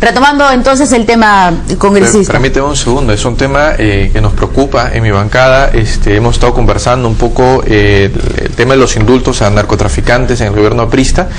Retomando entonces el tema congresista. Permíteme un segundo, es un tema que nos preocupa en mi bancada. Hemos estado conversando un poco el tema de los indultos a narcotraficantes en el gobierno aprista.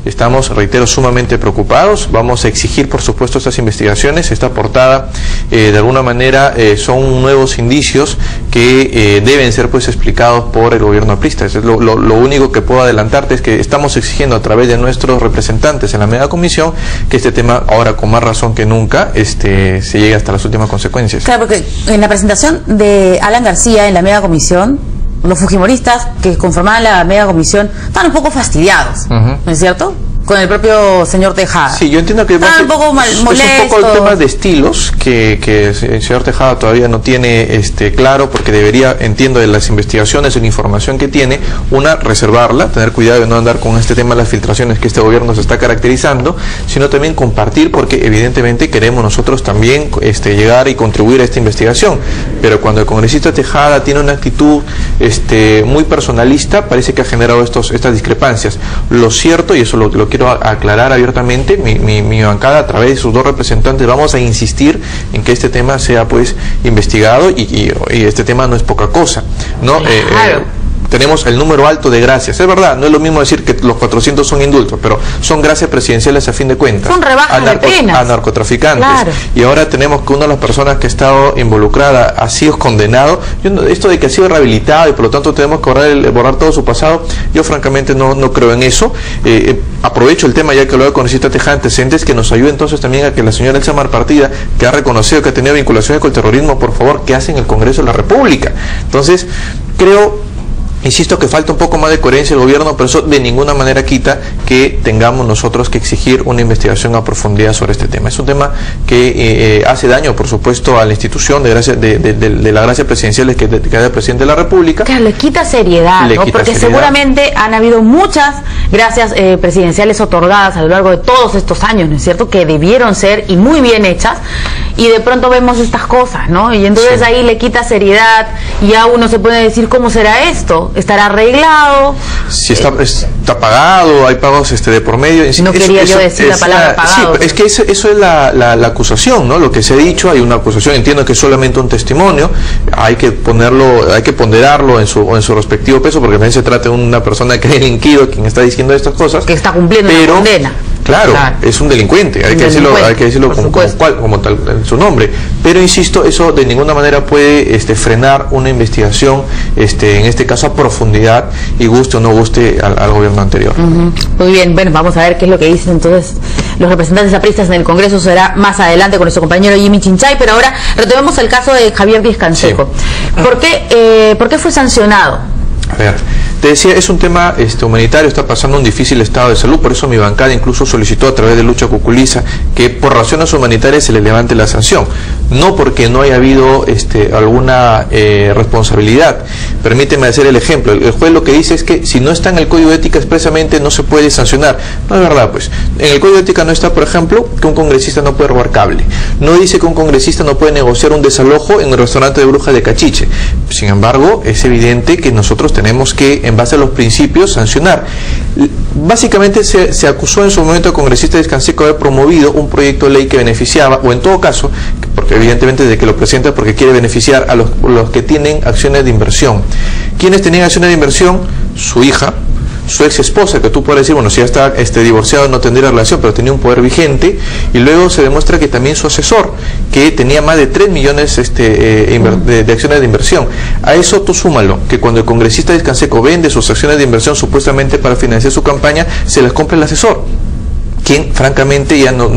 Estamos, reitero, sumamente preocupados. Vamos a exigir, por supuesto, estas investigaciones. Esta portada, de alguna manera, son nuevos indicios que deben ser pues explicados por el gobierno aprista. Lo único que puedo adelantarte es que estamos exigiendo a través de nuestros representantes en la mega comisión que este tema, ahora con más razón que nunca, se llegue hasta las últimas consecuencias. Claro, porque en la presentación de Alan García en la mega comisión, los fujimoristas que conformaban la mega comisión estaban un poco fastidiados, ¿no es cierto?, con el propio señor Tejada. Sí, yo entiendo que un poco molesto. Es un poco el tema de estilos que el señor Tejada todavía no tiene claro, porque debería, entiendo, de las investigaciones y la información que tiene, reservarla, tener cuidado de no andar con este tema de las filtraciones que este gobierno se está caracterizando, sino también compartir, porque evidentemente queremos nosotros también llegar y contribuir a esta investigación. Pero cuando el congresista Tejada tiene una actitud muy personalista, parece que ha generado estas discrepancias. Lo cierto, y eso lo quiero aclarar abiertamente, mi bancada a través de sus dos representantes vamos a insistir en que este tema sea pues investigado y este tema no es poca cosa, ¿no? Claro. Tenemos el número alto de gracias. Es verdad, no es lo mismo decir que los 400 son indultos, pero son gracias presidenciales a fin de cuentas. Son rebajas de penas. A narcotraficantes. Claro. Y ahora tenemos que una de las personas que ha estado involucrada ha sido condenado. Esto de que ha sido rehabilitado y por lo tanto tenemos que borrar todo su pasado, yo francamente no creo en eso. Aprovecho el tema, ya que lo he conocido Tejada antecedentes, que nos ayude entonces también a que la señora Elsa Malpartida, que ha reconocido que ha tenido vinculaciones con el terrorismo, por favor, que hace en el Congreso de la República. Entonces, insisto que falta un poco más de coherencia del gobierno, pero eso de ninguna manera quita que tengamos nosotros que exigir una investigación a profundidad sobre este tema. Es un tema que hace daño, por supuesto, a la institución de la gracia presidencial que da el presidente de la República. Claro, le quita seriedad, ¿no? Porque seguramente han habido muchas gracias presidenciales otorgadas a lo largo de todos estos años, ¿no es cierto?, que debieron ser y muy bien hechas, y de pronto vemos estas cosas, ¿no? Y entonces ahí le quita seriedad y ya uno se puede decir, ¿cómo será esto? ¿Estará arreglado? Si está pagado, hay pagos de por medio. No quería yo decir la palabra pagado. Sí, es que eso es la acusación, ¿no? Lo que se ha dicho, hay una acusación, entiendo que es solamente un testimonio, hay que ponderarlo en su respectivo peso, porque también se trata de una persona que ha delinquido, quien está diciendo estas cosas. Que está cumpliendo una condena. Claro, es un delincuente, hay que decirlo como tal en su nombre. Pero insisto, eso de ninguna manera puede frenar una investigación, en este caso a profundidad, y guste o no guste al gobierno anterior. Muy bien, bueno, vamos a ver qué es lo que dicen entonces los representantes apristas en el Congreso. Será más adelante con nuestro compañero Jimmy Chinchay, pero ahora retomemos el caso de Javier Díez Canseco. Sí. ¿Por qué fue sancionado? A ver, te decía, es un tema humanitario, está pasando un difícil estado de salud, por eso mi bancada incluso solicitó a través de Lucha Cuculiza que por razones humanitarias se le levante la sanción, no porque no haya habido alguna responsabilidad. Permíteme hacer el ejemplo. El juez lo que dice es que si no está en el Código de Ética expresamente no se puede sancionar. No es verdad, pues. En el Código de Ética no está, por ejemplo, que un congresista no puede robar cable. No dice que un congresista no puede negociar un desalojo en el restaurante de Brujas de Cachiche. Sin embargo, es evidente que nosotros tenemos que, en base a los principios, sancionar. Básicamente se acusó en su momento al congresista Díez Canseco de haber promovido un proyecto de ley que beneficiaba, o en todo caso, porque evidentemente de que lo presenta porque quiere beneficiar a los que tienen acciones de inversión. ¿Quiénes tenían acciones de inversión? Su hija, su ex esposa, que tú puedes decir, bueno, si ya está divorciado no tendría relación, pero tenía un poder vigente, y luego se demuestra que también su asesor, que tenía más de 3 millones de acciones de inversión. A eso tú súmalo, que cuando el congresista Díez Canseco vende sus acciones de inversión supuestamente para financiar su campaña, se las compra el asesor, quien francamente ya no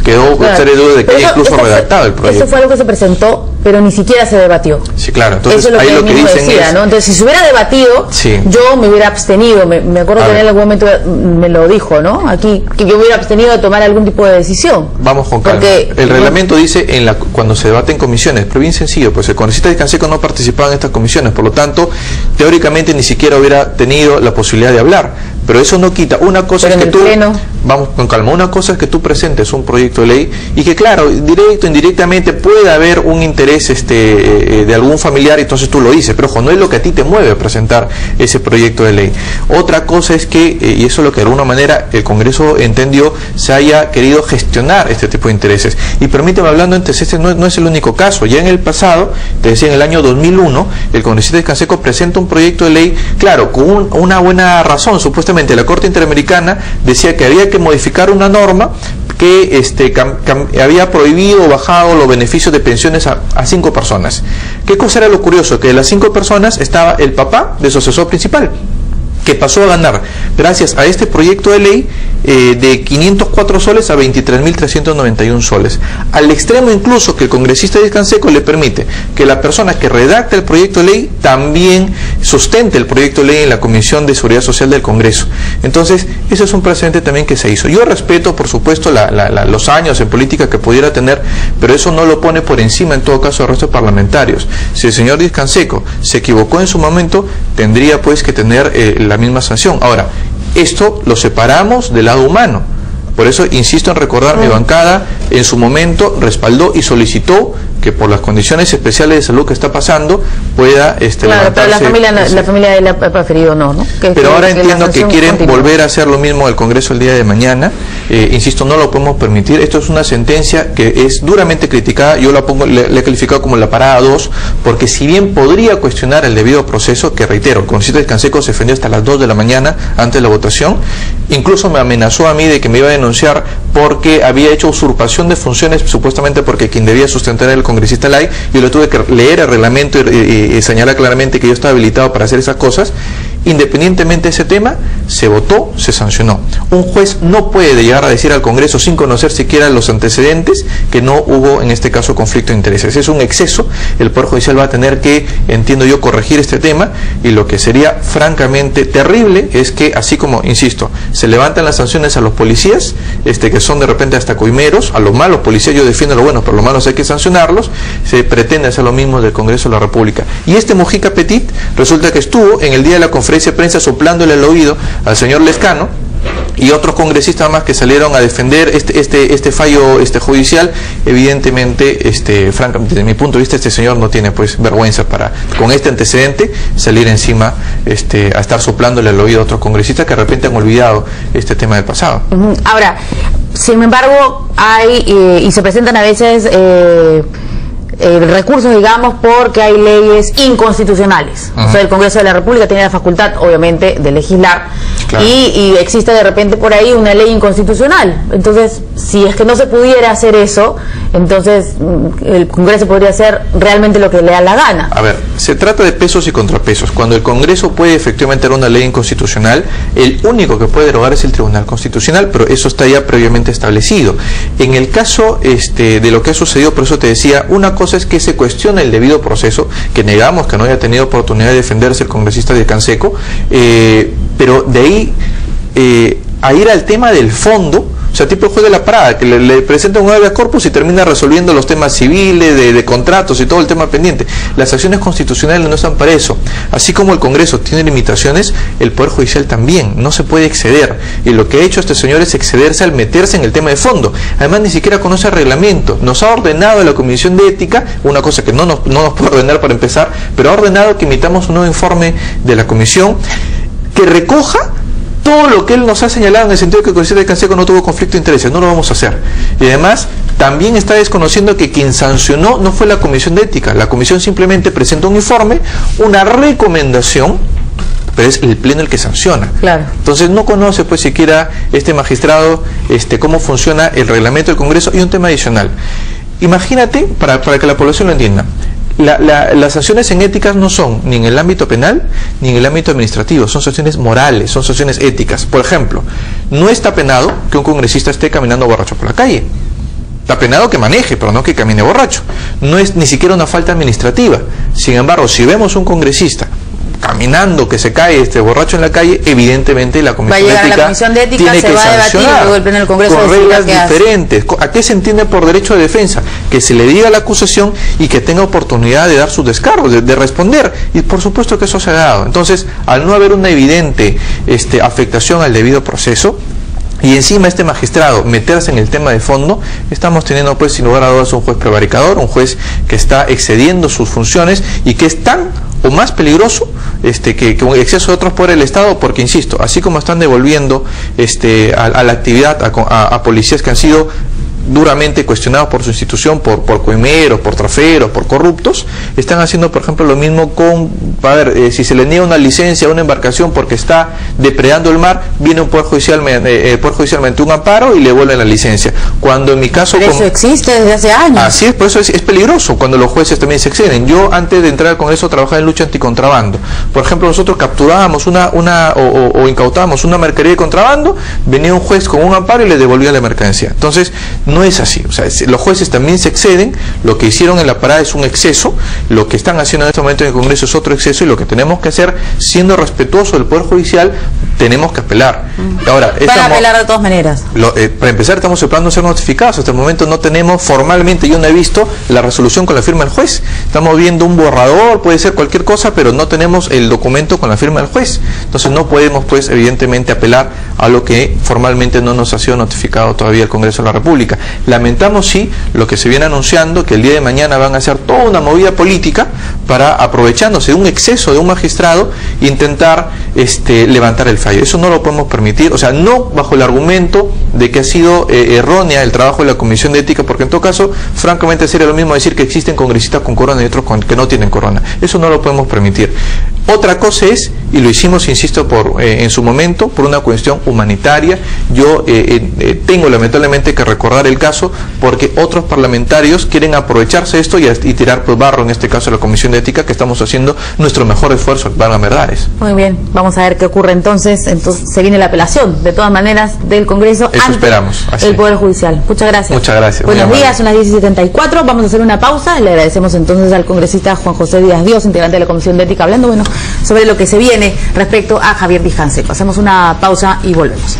quedó seria duda de que haya incluso redactado el proyecto. Eso fue algo que se presentó, pero ni siquiera se debatió. Sí, claro. Entonces, eso es lo ahí que lo que dicen decía, ¿no? Entonces, si se hubiera debatido, yo me hubiera abstenido. Me acuerdo que en algún momento me lo dijo, ¿no? Aquí, que yo me hubiera abstenido de tomar algún tipo de decisión. Vamos con calma. El reglamento dice cuando se debate en comisiones, pero bien sencillo, pues el congresista Díez Canseco no participaba en estas comisiones, por lo tanto, teóricamente ni siquiera hubiera tenido la posibilidad de hablar. pero eso no quita. Una cosa es que tú, vamos con calma, una cosa es que tú presentes un proyecto de ley y que claro, directo, indirectamente puede haber un interés de algún familiar, entonces tú lo dices, pero ojo, no es lo que a ti te mueve a presentar ese proyecto de ley. Otra cosa es que, y eso es lo que de alguna manera el Congreso entendió, se haya querido gestionar este tipo de intereses. Y permíteme, hablando antes, este no es el único caso. Ya en el pasado, te decía, en el año 2001, el congresista Canseco presenta un proyecto de ley, claro, con una buena razón. Supuestamente la Corte Interamericana decía que había que modificar una norma que había prohibido o bajado los beneficios de pensiones a 5 personas. ¿Qué cosa era lo curioso? Que de las 5 personas estaba el papá de su asesor principal, que pasó a ganar, gracias a este proyecto de ley, de 504 soles a 23.391 soles. Al extremo incluso que el congresista Canseco le permite que la persona que redacta el proyecto de ley también sustente el proyecto de ley en la Comisión de Seguridad Social del Congreso. Entonces, eso es un precedente también que se hizo. Yo respeto, por supuesto, los años en política que pudiera tener, pero eso no lo pone por encima, en todo caso, del resto de parlamentarios. Si el señor Canseco se equivocó en su momento, tendría pues que tener la misma sanción. Ahora, esto lo separamos del lado humano. Por eso insisto en recordar, mi bancada en su momento respaldó y solicitó que por las condiciones especiales de salud que está pasando pueda claro, pero la familia de él ha preferido no. Pero ahora entiendo que quieren volver a hacer lo mismo al Congreso el día de mañana. Insisto, no lo podemos permitir. Esto es una sentencia que es duramente criticada. Yo le he calificado como la parada 2, porque si bien podría cuestionar el debido proceso, que reitero, el congresista Canseco se defendió hasta las 2 de la mañana antes de la votación, incluso me amenazó a mí de que me iba a denunciar porque había hecho usurpación de funciones, supuestamente porque quien debía sustentar era el congresista Lai. Yo le tuve que leer el reglamento y señalar claramente que yo estaba habilitado para hacer esas cosas. Independientemente de ese tema, se votó, se sancionó. Un juez no puede llegar a decir al Congreso, sin conocer siquiera los antecedentes, que no hubo en este caso conflicto de intereses. Es un exceso. El Poder Judicial va a tener que, entiendo yo, corregir este tema, y lo que sería francamente terrible es que, así como, insisto, se levantan las sanciones a los policías, que son de repente hasta coimeros, a los malos policías yo defiendo lo bueno, pero los malos hay que sancionarlos, se pretende hacer lo mismo del Congreso de la República. Y Mojica Petit resulta que estuvo en el día de la conferencia de prensa soplándole el oído al señor Lescano y otros congresistas más que salieron a defender este fallo judicial. Evidentemente, francamente, desde mi punto de vista, este señor no tiene pues vergüenza para, con este antecedente, salir encima a estar soplándole el oído a otros congresistas que de repente han olvidado este tema del pasado. Ahora, sin embargo, hay y se presentan a veces recursos, digamos, porque hay leyes inconstitucionales. O sea, el Congreso de la República tiene la facultad, obviamente, de legislar, claro, y existe de repente por ahí una ley inconstitucional. Entonces, si es que no se pudiera hacer eso, entonces el Congreso podría hacer realmente lo que le da la gana. A ver, se trata de pesos y contrapesos. Cuando el Congreso puede efectivamente dar una ley inconstitucional, el único que puede derogar es el Tribunal Constitucional, pero eso está ya previamente establecido. En el caso de lo que ha sucedido, por eso te decía, una cosa es que se cuestiona el debido proceso, que negamos que no haya tenido oportunidad de defenderse el congresista de Canseco, pero de ahí a ir al tema del fondo, o sea, tipo el juez de la Prada, que le presenta un habeas corpus y termina resolviendo los temas civiles, de contratos y todo el tema pendiente. Las acciones constitucionales no están para eso. Así como el Congreso tiene limitaciones, el Poder Judicial también. No se puede exceder. Y lo que ha hecho este señor es excederse al meterse en el tema de fondo. Además, ni siquiera conoce el reglamento. Nos ha ordenado la Comisión de Ética, una cosa que no nos puede ordenar para empezar, pero ha ordenado que emitamos un nuevo informe de la Comisión que recoja todo lo que él nos ha señalado, en el sentido de que el congresista de Canseco no tuvo conflicto de intereses. No lo vamos a hacer. Y además, también está desconociendo que quien sancionó no fue la Comisión de Ética. La Comisión simplemente presenta un informe, una recomendación, pero es el Pleno el que sanciona. Claro. Entonces no conoce pues siquiera este magistrado cómo funciona el reglamento del Congreso. Y un tema adicional. Imagínate, para que la población lo entienda, las sanciones en éticas no son ni en el ámbito penal ni en el ámbito administrativo, son sanciones morales, son sanciones éticas. Por ejemplo, no está penado que un congresista esté caminando borracho por la calle. Está penado que maneje, pero no que camine borracho. No es ni siquiera una falta administrativa. Sin embargo, si vemos un congresista caminando, que se cae borracho en la calle, evidentemente la Comisión de Ética tiene que sancionar con reglas diferentes. ¿A qué se entiende por derecho de defensa? Que se le diga la acusación y que tenga oportunidad de dar sus descargos, de responder, y por supuesto que eso se ha dado. Entonces, al no haber una evidente afectación al debido proceso, y encima este magistrado meterse en el tema de fondo, estamos teniendo pues sin lugar a dudas un juez prevaricador, un juez que está excediendo sus funciones y que es tan o más peligroso que un exceso de otros por el Estado, porque insisto, así como están devolviendo a la actividad a policías que han sido duramente cuestionados por su institución, por coimeros, por traferos, por corruptos, están haciendo por ejemplo lo mismo con, si se le niega una licencia a una embarcación porque está depredando el mar, viene un poder judicial mediante un amparo y le devuelven la licencia, cuando en mi caso... Pero eso existe desde hace años. Así es, por eso es peligroso cuando los jueces también se exceden. Yo antes de entrar al Congreso trabajaba en lucha anticontrabando. Por ejemplo, nosotros capturábamos o incautábamos una mercadería de contrabando, venía un juez con un amparo y le devolvía la mercancía. Entonces, no es así, o sea, los jueces también se exceden, lo que hicieron en la parada es un exceso, lo que están haciendo en este momento en el Congreso es otro exceso, y lo que tenemos que hacer, siendo respetuoso del Poder Judicial, tenemos que apelar. Ahora, van a apelar de todas maneras. Para empezar, estamos esperando ser notificados, hasta el momento no tenemos formalmente, yo no he visto la resolución con la firma del juez, estamos viendo un borrador, puede ser cualquier cosa, pero no tenemos el documento con la firma del juez, entonces no podemos pues evidentemente apelar a lo que formalmente no nos ha sido notificado todavía el Congreso de la República. Lamentamos sí lo que se viene anunciando, que el día de mañana van a hacer toda una movida política para, aprovechándose de un exceso de un magistrado, intentar levantar el fallo. Eso no lo podemos permitir, o sea, no bajo el argumento de que ha sido errónea el trabajo de la Comisión de Ética, porque en todo caso, francamente sería lo mismo decir que existen congresistas con corona y otros que no tienen corona. Eso no lo podemos permitir. Otra cosa es, y lo hicimos, insisto, en su momento, por una cuestión humanitaria. Yo tengo lamentablemente que recordar el caso porque otros parlamentarios quieren aprovecharse de esto y tirar pues barro, en este caso la Comisión de Ética, que estamos haciendo nuestro mejor esfuerzo, valgan verdades. Muy bien, vamos a ver qué ocurre entonces. Entonces se viene la apelación, de todas maneras, del Congreso ante el Poder Judicial. Muchas gracias. Muchas gracias. Buenos días, son las 10:74, vamos a hacer una pausa. Le agradecemos entonces al congresista Juan José Díaz Dios, integrante de la Comisión de Ética, hablando sobre lo que se viene respecto a Javier Díaz Canseco. Hacemos una pausa y volvemos.